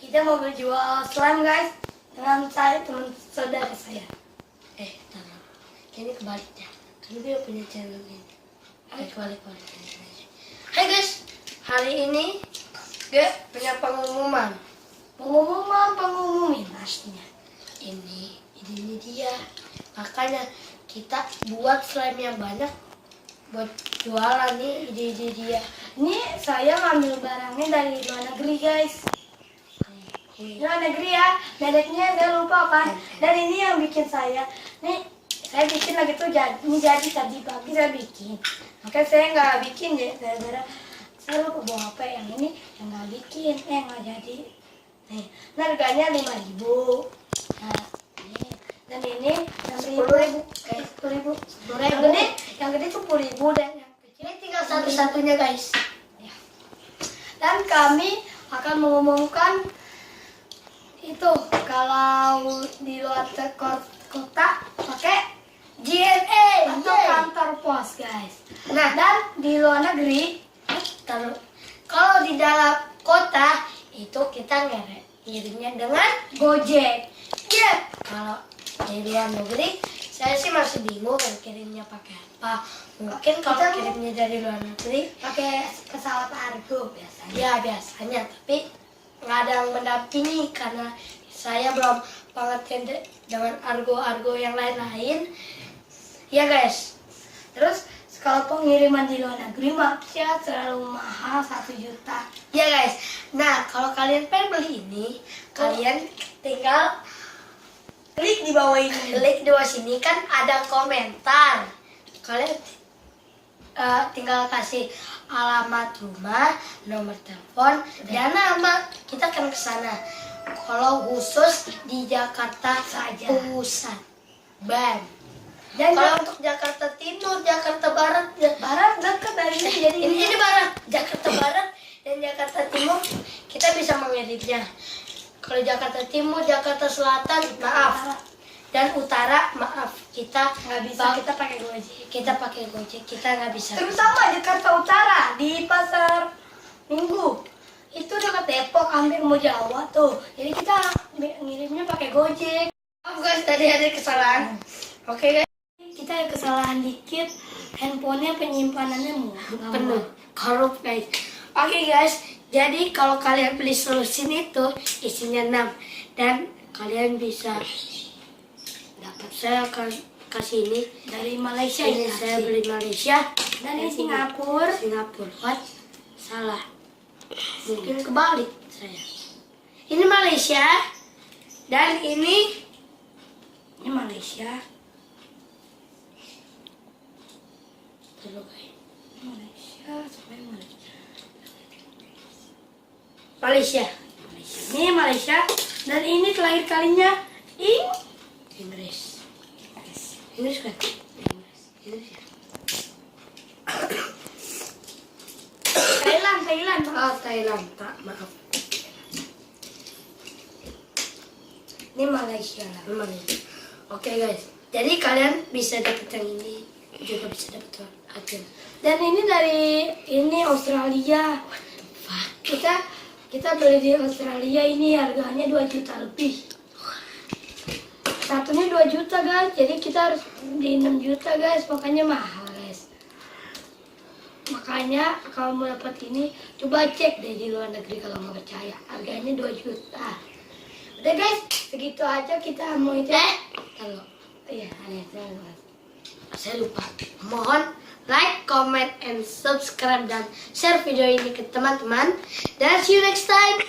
Kita mau berjual slime guys dengan saya teman saudara saya. Taruh. Ini kebaliknya. Kan dia punya channel ini. Kebalik. Hai guys, hari ini gue punya pengumumin pastinya. Ini dia. Makanya kita buat slime yang banyak buat jualan nih. Ide dia. Ini saya ngambil barangnya dari luar negeri guys. Luar negeri ya, mereknya saya lupa kan. Dan ini yang bikin saya. Nih saya bikin lagi tuh ini jadi tadi pagi saya bikin. Makanya saya nggak bikin ya, gara-gara saya lupa bawa apa yang ini yang nggak bikin, nggak jadi. Nih, harganya 5.000. Nah, ini dan ini 6.000. 10.000. Yang gede 10.000 dan yang kecil Ini tinggal satu-satunya guys. ya. Dan kami akan mengumumkan itu kalau di luar kota pakai JNE atau kantor pos guys. Nah, Dan di luar negeri kalau di dalam kota itu kita ngirimnya dengan Gojek. kalau di luar negeri saya sih masih bingung kirimnya pakai apa. Mungkin kalau Kita kirimnya dari luar negeri pakai pesawat Argo biasanya. ya biasanya, tapi nggak ada yang mendampingi karena saya belum pengertian dengan argo yang lain-lain ya guys. Terus kalau pengiriman di luar negeri maksudnya terlalu mahal 1 juta. Ya guys, nah kalau kalian pengen beli ini, kalian tinggal Klik di bawah ini. klik di bawah sini kan ada komentar. Kalian tinggal kasih alamat rumah, nomor telepon, dan nama. Kita akan ke sana. Kalau khusus di Jakarta Saja. Pusat, Ban. Dan Kalau untuk Jakarta Timur, Jakarta Barat, barat dekat dari ini jadi ini Barat, Jakarta Barat dan Jakarta Timur kita bisa mengirimnya. Kalau Jakarta Timur, Jakarta Selatan, maaf, dan Utara, maaf, kita nggak bisa kita pakai Gojek. kita nggak bisa. Terutama Jakarta Utara di pasar Minggu itu dekat Depok hampir mau Jawa tuh. Jadi kita ngirimnya pakai Gojek. Maaf guys, tadi ada kesalahan. Oke guys, Kita ada kesalahan dikit, handphonenya penyimpanannya penuh korup guys. Oke guys, jadi kalau kalian beli solusin itu isinya 6 dan kalian bisa dapat. Saya akan kasih ini dari Malaysia. ini saya beli Malaysia Dan ini Singapura. What? Salah. Mungkin kebalik saya. Ini Malaysia dan ini Malaysia. Tuh, guys. Malaysia, sampai Malaysia. Malaysia. Ini Malaysia dan ini terakhir kalinya Inggris kan? Inggris ya? Thailand. Oh, Thailand, tak, maaf. Ini Malaysia. Oke guys, jadi kalian bisa dapat yang ini juga bisa dapat aja. Dan ini dari Australia. Kita beli di Australia ini harganya 2 juta lebih. Satunya 2 juta guys, jadi kita harus beli 6 juta guys, makanya mahal guys. Makanya kalau mau dapat ini, coba cek deh di luar negeri kalau nggak percaya. Harganya 2 juta. Udah guys, segitu aja kita mau itu. Kalau Iya, saya lupa, mohon like, comment, and subscribe dan share video ini ke teman-teman. Dan see you next time.